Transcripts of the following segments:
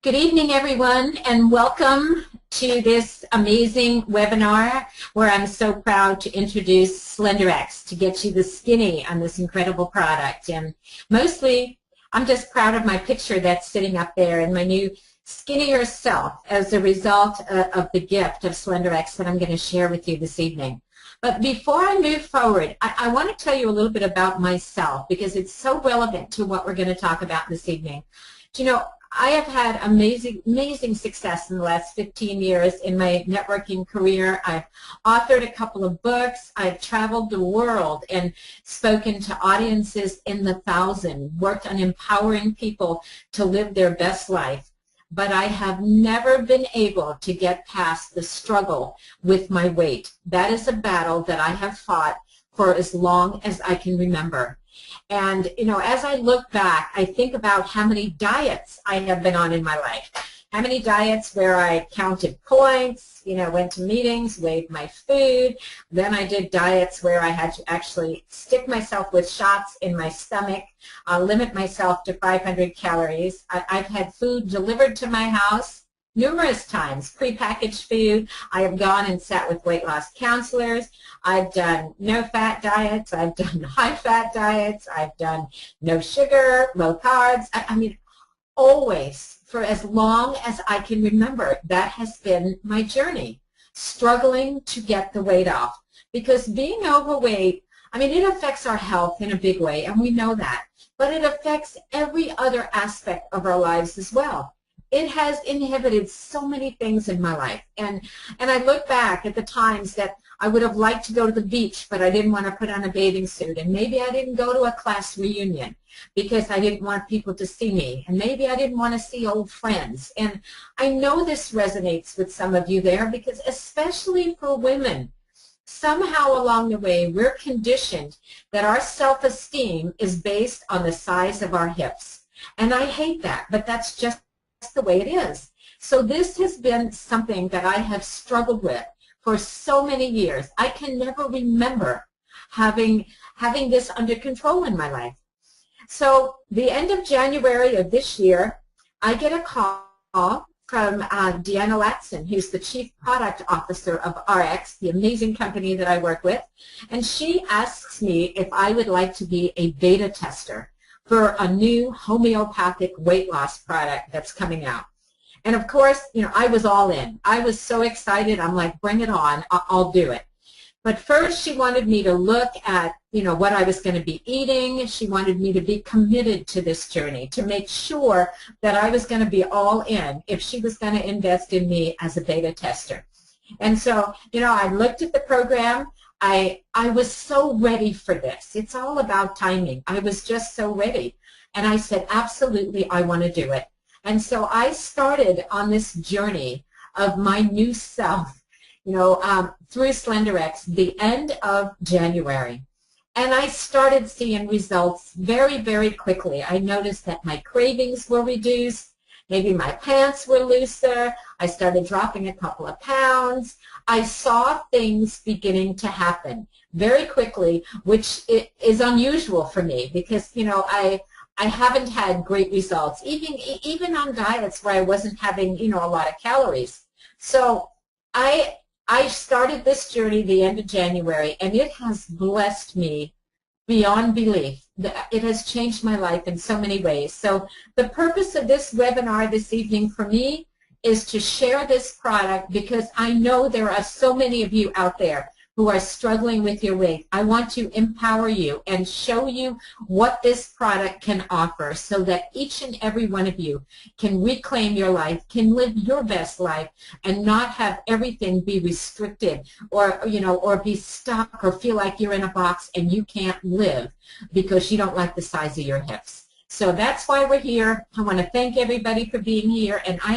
Good evening, everyone, and welcome to this amazing webinar where I'm so proud to introduce Slenderiix to get you the skinny on this incredible product. And mostly, I'm just proud of my picture that's sitting up there and my new skinnier self as a result of the gift of Slenderiix that I'm going to share with you this evening. But before I move forward, I want to tell you a little bit about myself because it's so relevant to what we're going to talk about this evening. You know, I have had amazing success in the last 15 years in my networking career. I've authored a couple of books. I've traveled the world and spoken to audiences in the thousands, worked on empowering people to live their best life. But I have never been able to get past the struggle with my weight. That is a battle that I have fought for as long as I can remember. And, you know, as I look back, I think about how many diets I have been on in my life. How many diets where I counted points, you know, went to meetings, weighed my food. Then I did diets where I had to actually stick myself with shots in my stomach, limit myself to 500 calories. I've had food delivered to my house numerous times, prepackaged food. I have gone and sat with weight loss counselors. I've done no-fat diets. I've done high-fat diets. I've done no sugar, low carbs. I mean, always, for as long as I can remember, that has been my journey, struggling to get the weight off. Because being overweight, I mean, it affects our health in a big way, and we know that. But it affects every other aspect of our lives as well. It has inhibited so many things in my life. And I look back at the times that I would have liked to go to the beach, but I didn't want to put on a bathing suit. And maybe I didn't go to a class reunion because I didn't want people to see me. And maybe I didn't want to see old friends. And I know this resonates with some of you there because especially for women, somehow along the way we're conditioned that our self-esteem is based on the size of our hips. And I hate that, but that's just the way it is. So this has been something that I have struggled with for so many years. I can never remember having this under control in my life. So the end of January of this year, I get a call from Deanna Latson, who's the Chief Product Officer of Ariix, the amazing company that I work with, and she asks me if I would like to be a beta tester for a new homeopathic weight loss product that's coming out. And of course, you know, I was all in. I was so excited. I'm like, bring it on. I'll do it. But first, she wanted me to look at, you know, what I was going to be eating. She wanted me to be committed to this journey, to make sure that I was going to be all in if she was going to invest in me as a beta tester. And so, you know, I looked at the program. I was so ready for this. It's all about timing. I was just so ready. And I said, absolutely, I want to do it. And so I started on this journey of my new self, you know, through Slenderiix, the end of January. And I started seeing results very, very quickly. I noticed that my cravings were reduced. Maybe my pants were looser. I started dropping a couple of pounds. I saw things beginning to happen very quickly, which is unusual for me because, you know, I haven't had great results, even on diets where I wasn't having, you know, a lot of calories. So I started this journey the end of January, and it has blessed me beyond belief. It has changed my life in so many ways. So the purpose of this webinar this evening for me is to share this product because I know there are so many of you out there who are struggling with your weight. I want to empower you and show you what this product can offer so that each and every one of you can reclaim your life, can live your best life, and not have everything be restricted or, you know, or be stuck or feel like you're in a box and you can't live because you don't like the size of your hips. So that's why we're here. I want to thank everybody for being here, and I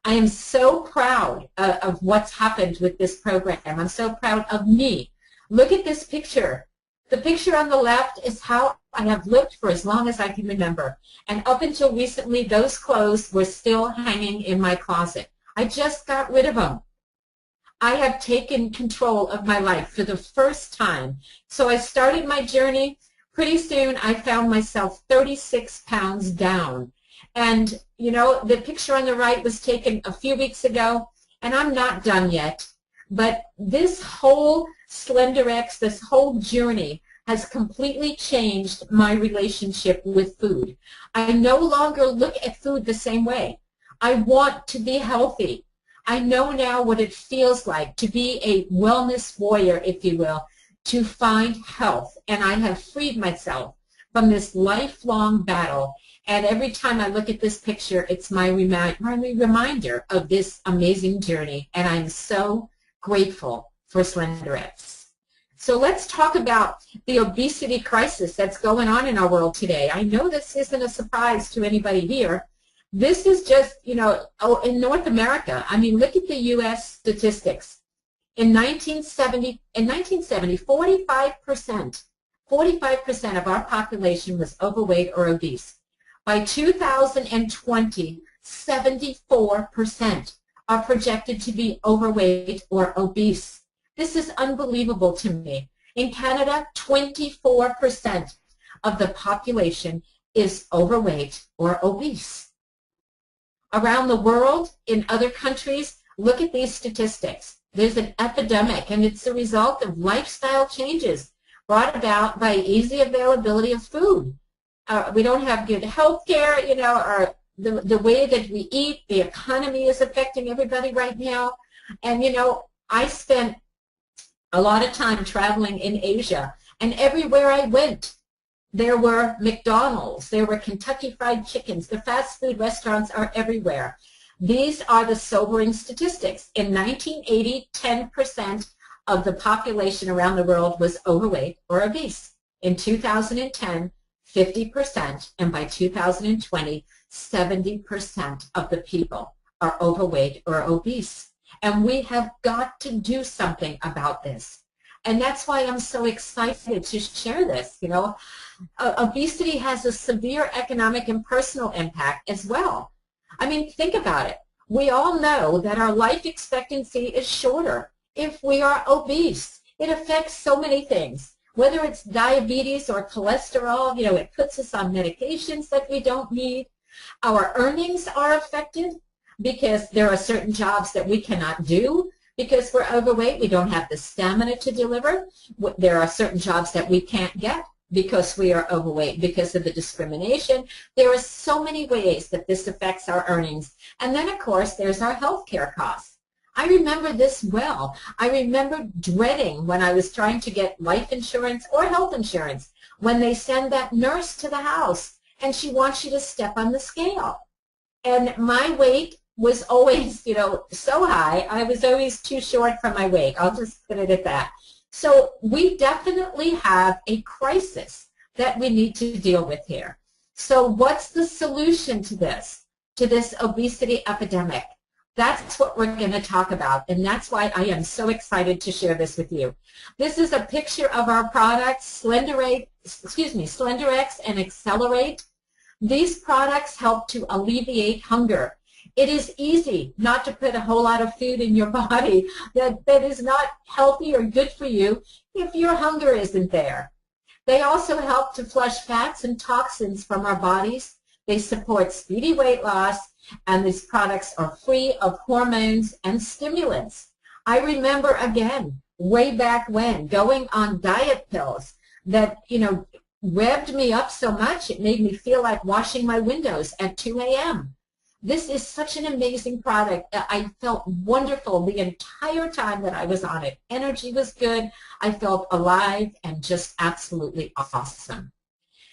am so proud of what's happened with this program. I'm so proud of me. Look at this picture. The picture on the left is how I have looked for as long as I can remember. And up until recently, those clothes were still hanging in my closet. I just got rid of them. I have taken control of my life for the first time. So I started my journey. Pretty soon, I found myself 36 pounds down. And, you know, the picture on the right was taken a few weeks ago, and I'm not done yet. But this whole Slenderiix, this whole journey has completely changed my relationship with food. I no longer look at food the same way. I want to be healthy. I know now what it feels like to be a wellness warrior, if you will, to find health. And I have freed myself from this lifelong battle. And every time I look at this picture, it's my reminder of this amazing journey. And I'm so grateful for Slenderiix. So let's talk about the obesity crisis that's going on in our world today. I know this isn't a surprise to anybody here. This is just, you know, in North America, I mean, look at the U.S. statistics. In 1970, 45% of our population was overweight or obese. By 2020, 74% are projected to be overweight or obese. This is unbelievable to me. In Canada, 24% of the population is overweight or obese. Around the world, in other countries, look at these statistics. There's an epidemic, and it's the result of lifestyle changes brought about by easy availability of food. We don't have good health care, you know, the way that we eat, the economy is affecting everybody right now. And, you know, I spent a lot of time traveling in Asia, and everywhere I went, there were McDonald's, there were Kentucky Fried Chickens, the fast food restaurants are everywhere. These are the sobering statistics. In 1980, 10% of the population around the world was overweight or obese. In 2010, 50%, and by 2020, 70% of the people are overweight or obese. And we have got to do something about this. And that's why I'm so excited to share this. You know, obesity has a severe economic and personal impact as well. I mean, think about it. We all know that our life expectancy is shorter if we are obese. It affects so many things. Whether it's diabetes or cholesterol, you know, it puts us on medications that we don't need. Our earnings are affected because there are certain jobs that we cannot do because we're overweight. We don't have the stamina to deliver. There are certain jobs that we can't get because we are overweight, because of the discrimination. There are so many ways that this affects our earnings. And then, of course, there's our health care costs. I remember this well. I remember dreading when I was trying to get life insurance or health insurance when they send that nurse to the house and she wants you to step on the scale. And my weight was always, you know, so high. I was always too short for my weight. I'll just put it at that. So we definitely have a crisis that we need to deal with here. So what's the solution to this obesity epidemic? That's what we're going to talk about, and that's why I am so excited to share this with you. This is a picture of our products, Slenderiix and Xceler8. These products help to alleviate hunger. It is easy not to put a whole lot of food in your body that is not healthy or good for you if your hunger isn't there. They also help to flush fats and toxins from our bodies. They support speedy weight loss, and these products are free of hormones and stimulants. I remember, again, way back when, going on diet pills that, you know, revved me up so much it made me feel like washing my windows at 2 a.m. This is such an amazing product. I felt wonderful the entire time that I was on it. Energy was good. I felt alive and just absolutely awesome.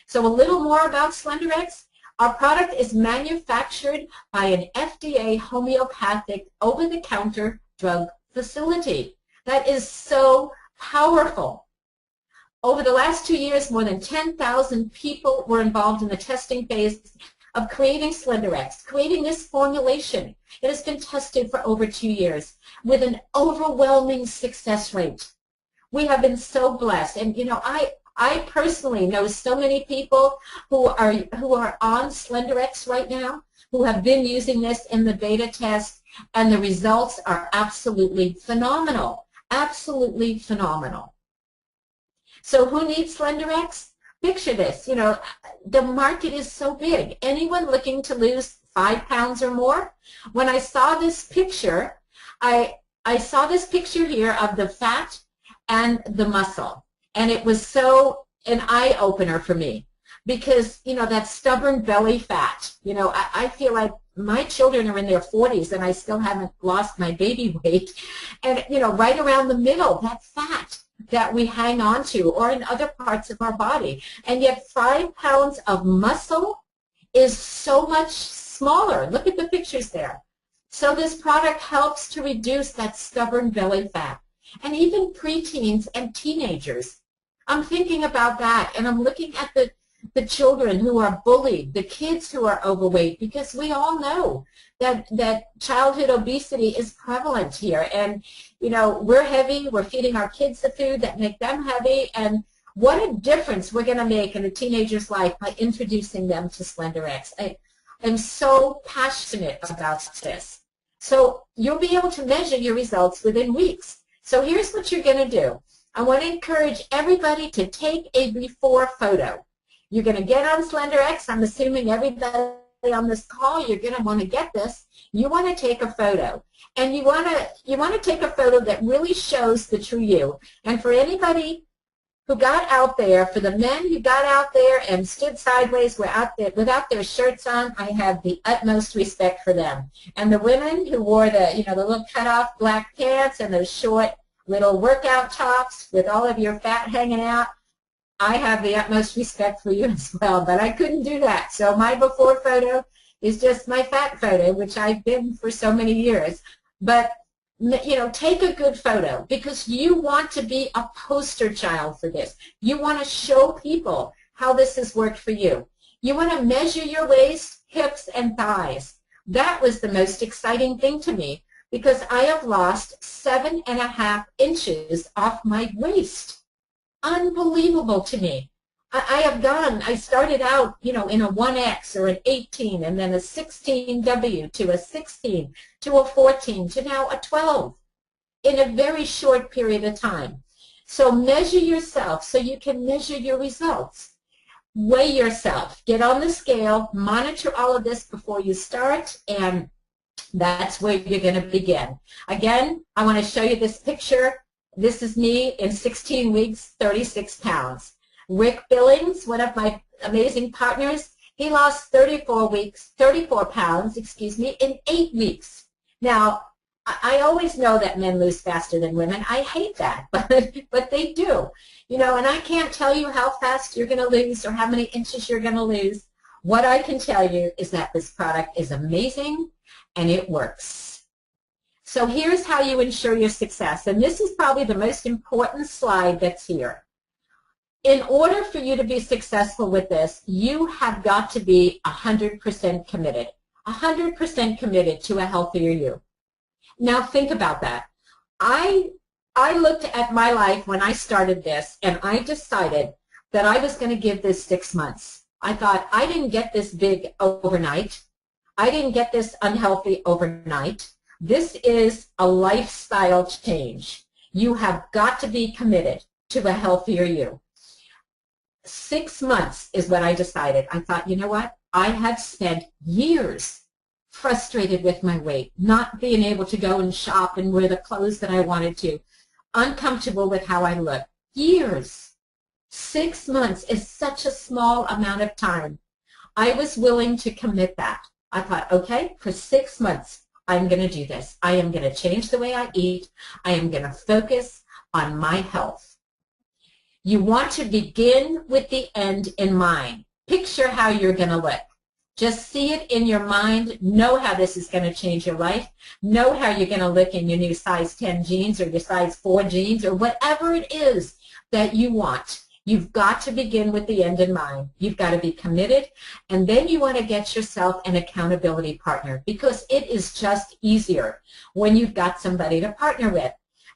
So a little more about Slenderiix. Our product is manufactured by an FDA homeopathic over-the-counter drug facility. That is so powerful. Over the last 2 years, more than 10,000 people were involved in the testing phase of creating Slenderiix, creating this formulation. It has been tested for over 2 years with an overwhelming success rate. We have been so blessed. And, you know, I personally know so many people who are on Slenderiix right now, who have been using this in the beta test, and the results are absolutely phenomenal, absolutely phenomenal. So who needs Slenderiix? picture this, you know, the market is so big. Anyone looking to lose 5 pounds or more? When I saw this picture, I saw this picture here of the fat and the muscle, and it was so an eye-opener for me because, you know, that stubborn belly fat, you know, I feel like my children are in their 40s and I still haven't lost my baby weight, and, you know, right around the middle, that fat that we hang on to, or in other parts of our body, and yet 5 pounds of muscle is so much smaller. Look at the pictures there. So this product helps to reduce that stubborn belly fat. And even preteens and teenagers. I'm thinking about that, and I'm looking at the children who are bullied, the kids who are overweight, because we all know that childhood obesity is prevalent here. And, you know, we're heavy, we're feeding our kids the food that make them heavy, and what a difference we're going to make in a teenager's life by introducing them to Slenderiix. I'm so passionate about this. So you'll be able to measure your results within weeks. So here's what you're going to do. I want to encourage everybody to take a before photo. You're going to get on Slenderiix. I'm assuming everybody on this call, you're going to want to get this. You want to take a photo. And you want to take a photo that really shows the true you. And for anybody who got out there, for the men who got out there and stood sideways, were out there without their shirts on, I have the utmost respect for them. And the women who wore the, you know, the little cut-off black pants and those short little workout tops with all of your fat hanging out, I have the utmost respect for you as well. But I couldn't do that. So my before photo is just my fat photo, which I've been for so many years. But, you know, take a good photo because you want to be a poster child for this. You want to show people how this has worked for you. You want to measure your waist, hips, and thighs. That was the most exciting thing to me because I have lost 7.5 inches off my waist. Unbelievable to me. I started out, you know, in a 1X or an 18 and then a 16W to a 16 to a 14 to now a 12 in a very short period of time. So measure yourself so you can measure your results. Weigh yourself. Get on the scale. Monitor all of this before you start, and that's where you're going to begin. Again, I want to show you this picture. This is me in 16 weeks, 36 pounds. Rick Billings, one of my amazing partners, he lost 34 pounds, in 8 weeks. Now, I always know that men lose faster than women. I hate that, but they do. You know, and I can't tell you how fast you're going to lose or how many inches you're going to lose. What I can tell you is that this product is amazing and it works. So here's how you ensure your success, and this is probably the most important slide that's here. In order for you to be successful with this, you have got to be 100% committed, 100% committed to a healthier you. Now think about that. I looked at my life when I started this, and I decided that I was going to give this 6 months. I thought I didn't get this big overnight. I didn't get this unhealthy overnight. This is a lifestyle change. You have got to be committed to a healthier you. 6 months is what I decided. I thought, you know what? I have spent years frustrated with my weight, not being able to go and shop and wear the clothes that I wanted to, uncomfortable with how I look. Years. 6 months is such a small amount of time. I was willing to commit that. I thought, okay, for 6 months, I'm going to do this. I am going to change the way I eat. I am going to focus on my health. You want to begin with the end in mind. Picture how you're going to look. Just see it in your mind. Know how this is going to change your life. Know how you're going to look in your new size 10 jeans or your size 4 jeans or whatever it is that you want. You've got to begin with the end in mind. You've got to be committed, and then you want to get yourself an accountability partner because it is just easier when you've got somebody to partner with.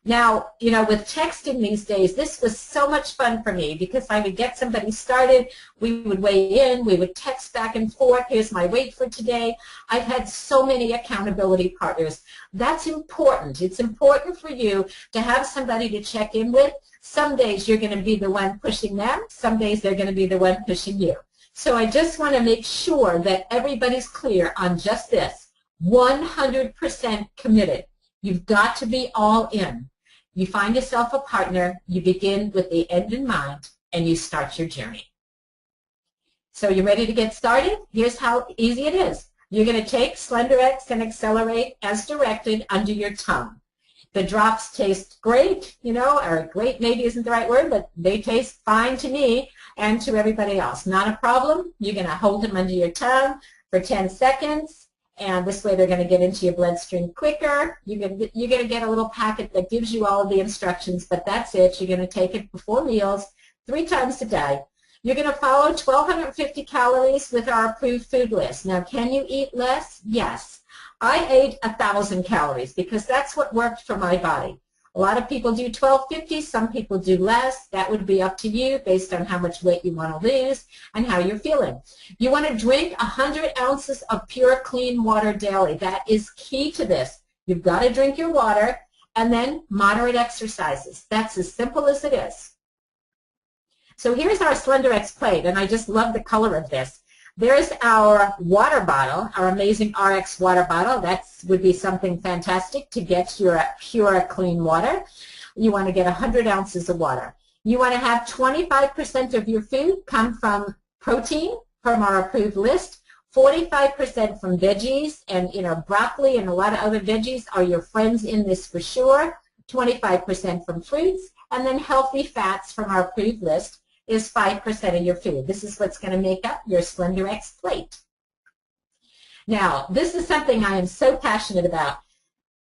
Now, you know, with texting these days, this was so much fun for me because I would get somebody started, we would weigh in, we would text back and forth, here's my weight for today. I've had so many accountability partners. That's important. It's important for you to have somebody to check in with, Some days you're going to be the one pushing them. Some days they're going to be the one pushing you. So I just want to make sure that everybody's clear on just this. 100% committed. You've got to be all in. You find yourself a partner, you begin with the end in mind, and you start your journey. So you ready to get started? Here's how easy it is. You're going to take Slenderiix and Xceler8 as directed under your tongue. The drops taste great, you know, or great maybe isn't the right word, but they taste fine to me and to everybody else. Not a problem. You're going to hold them under your tongue for 10 seconds, and this way they're going to get into your bloodstream quicker. You're going to get a little packet that gives you all of the instructions, but that's it. You're going to take it before meals 3 times a day. You're going to follow 1,250 calories with our approved food list. Now, can you eat less? Yes. I ate 1,000 calories because that's what worked for my body. A lot of people do 1,250, some people do less. That would be up to you based on how much weight you want to lose and how you're feeling. You want to drink 100 ounces of pure, clean water daily. That is key to this. You've got to drink your water, and then moderate exercises. That's as simple as it is. So here's our Slenderiix plate, and I just love the color of this. There's our water bottle, our amazing Ariix water bottle. That would be something fantastic to get your pure, clean water. You want to get 100 ounces of water. You want to have 25% of your food come from protein from our approved list, 45% from veggies, and broccoli and a lot of other veggies are your friends in this for sure, 25% from fruits, and then healthy fats from our approved list is 5% of your food. This is what's going to make up your Slenderiix plate. Now, this is something I am so passionate about.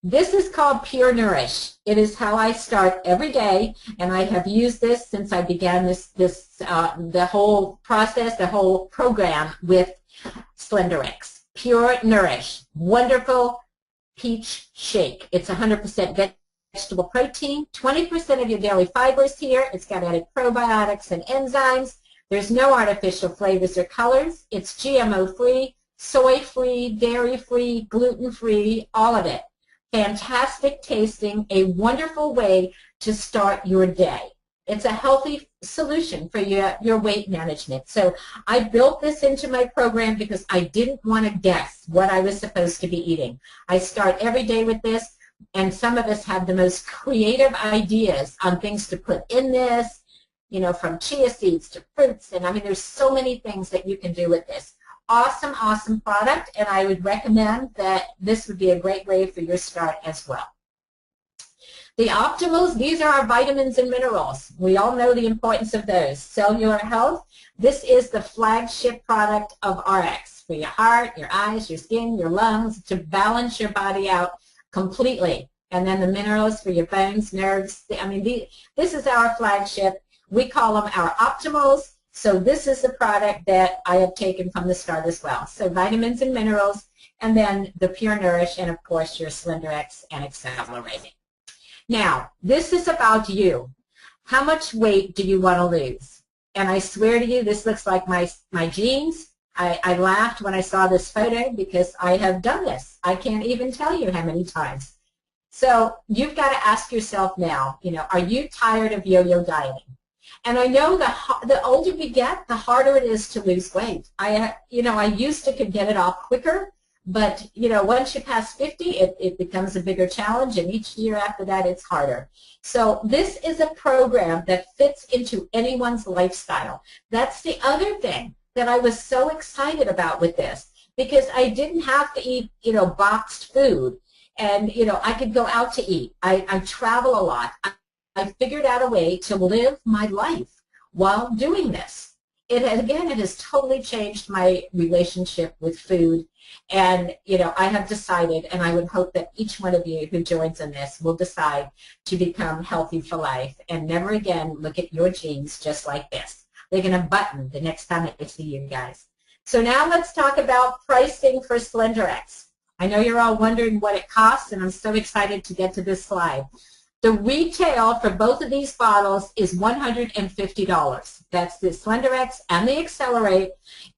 This is called Pure Nourish. It is how I start every day, and I have used this since I began the whole process, the whole program with Slenderiix. Pure Nourish, wonderful peach shake. It's 100% vegetable protein, 20% of your daily fibers here. It's got added probiotics and enzymes. There's no artificial flavors or colors. It's GMO-free, soy-free, dairy-free, gluten-free, all of it. Fantastic tasting, a wonderful way to start your day. It's a healthy solution for your weight management. So I built this into my program because I didn't want to guess what I was supposed to be eating. I start every day with this. And some of us have the most creative ideas on things to put in this, from chia seeds to fruits. And I mean, there's so many things that you can do with this. Awesome, awesome product. And I would recommend that this would be a great way for your start as well. The optimals, these are our vitamins and minerals. We all know the importance of those. Cellular health, this is the flagship product of Ariix for your heart, your eyes, your skin, your lungs, to balance your body out completely. And then the minerals for your bones, nerves. I mean, this is our flagship. We call them our optimals. So this is the product that I have taken from the start as well. So vitamins and minerals, and then the Pure Nourish, and of course your Slenderiix and Xceler8. Now, this is about you. How much weight do you want to lose? And I swear to you, this looks like my jeans. I laughed when I saw this photo because I have done this. I can't even tell you how many times. So you've got to ask yourself now, are you tired of yo-yo dieting? And I know the older we get, the harder it is to lose weight. I used to could get it off quicker, but, once you pass 50, it becomes a bigger challenge, and each year after that, it's harder. So this is a program that fits into anyone's lifestyle. That's the other thing that I was so excited about with this, because I didn't have to eat, boxed food, and, I could go out to eat. I travel a lot. I figured out a way to live my life while doing this. It has totally changed my relationship with food, and, I have decided, and I would hope that each one of you who joins in this will decide to become healthy for life and never again look at your jeans just like this. They're going to button the next time I see you guys. So now let's talk about pricing for Slenderiix. I know you're all wondering what it costs, and I'm so excited to get to this slide. The retail for both of these bottles is $150. That's the Slenderiix and the Xceler8,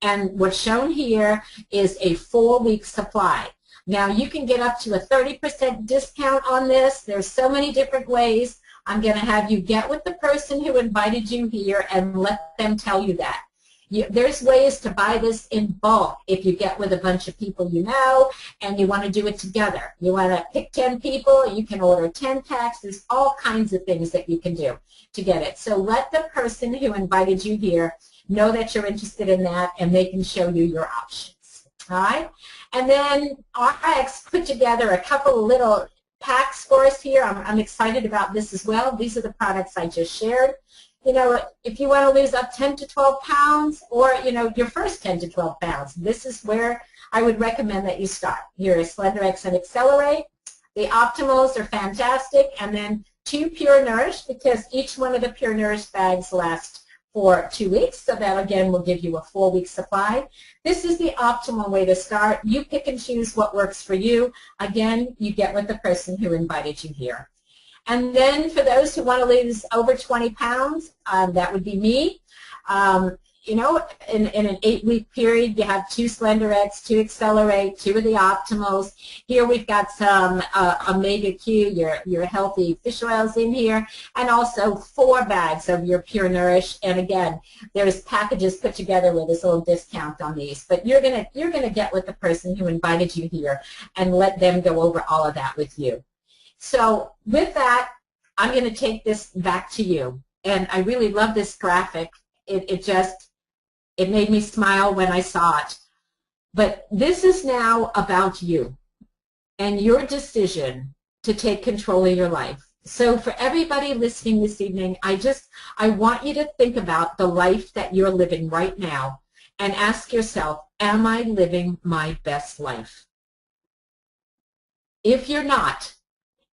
and what's shown here is a 4-week supply. Now, you can get up to a 30% discount on this. There's so many different ways. I'm going to have you get with the person who invited you here and let them tell you that. There's ways to buy this in bulk if you get with a bunch of people you know and you want to do it together. You want to pick 10 people, you can order 10 packs. There's all kinds of things that you can do to get it. So let the person who invited you here know that you're interested in that, and they can show you your options. All right? And then Ariix put together a couple of little packs for us here. I'm excited about this as well. These are the products I just shared. You know, if you want to lose up 10 to 12 pounds or, you know, your first 10 to 12 pounds, this is where I would recommend that you start. Here is Slenderiix and Xceler8. The Optimals are fantastic. And then 2 Pure Nourish, because each one of the Pure Nourish bags lasts for 2 weeks. So that, again, will give you a 4-week supply. This is the optimal way to start. You pick and choose what works for you. Again, you get with the person who invited you here. And then for those who want to lose over 20 pounds, that would be me. You know, in an 8-week period, you have 2 Slenderiix, 2 Xceler8, 2 of the Optimals. Here we've got some Omega Q, your healthy fish oils in here, and also 4 bags of your Pure Nourish. And again, there's packages put together with this little discount on these. But you're gonna get with the person who invited you here and let them go over all of that with you. So with that, I'm going to take this back to you. And I really love this graphic. It made me smile when I saw it. But this is now about you and your decision to take control of your life. So for everybody listening this evening, I want you to think about the life that you're living right now and ask yourself, am I living my best life? If you're not,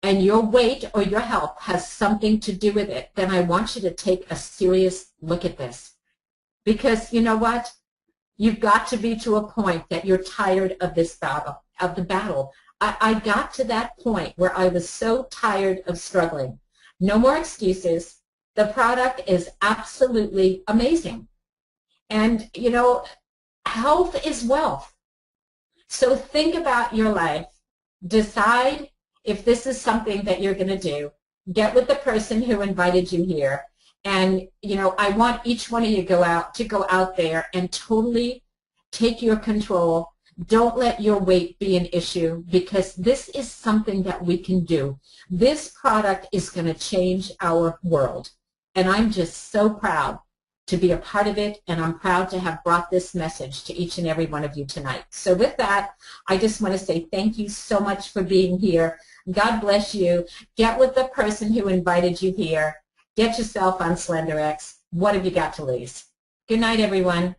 and your weight or your health has something to do with it, then I want you to take a serious look at this. Because you know what? You've got to be to a point that you're tired of this battle, I got to that point where I was so tired of struggling. No more excuses. The product is absolutely amazing. And, you know, health is wealth. So think about your life. Decide if this is something that you're going to do. Get with the person who invited you here. And, you know, I want each one of you to go out there and totally take your control. Don't let your weight be an issue, because this is something that we can do. This product is going to change our world. And I'm just so proud to be a part of it, and I'm proud to have brought this message to each and every one of you tonight. So with that, I just want to say thank you so much for being here. God bless you. Get with the person who invited you here. Get yourself on Slenderiix. What have you got to lose? Good night, everyone.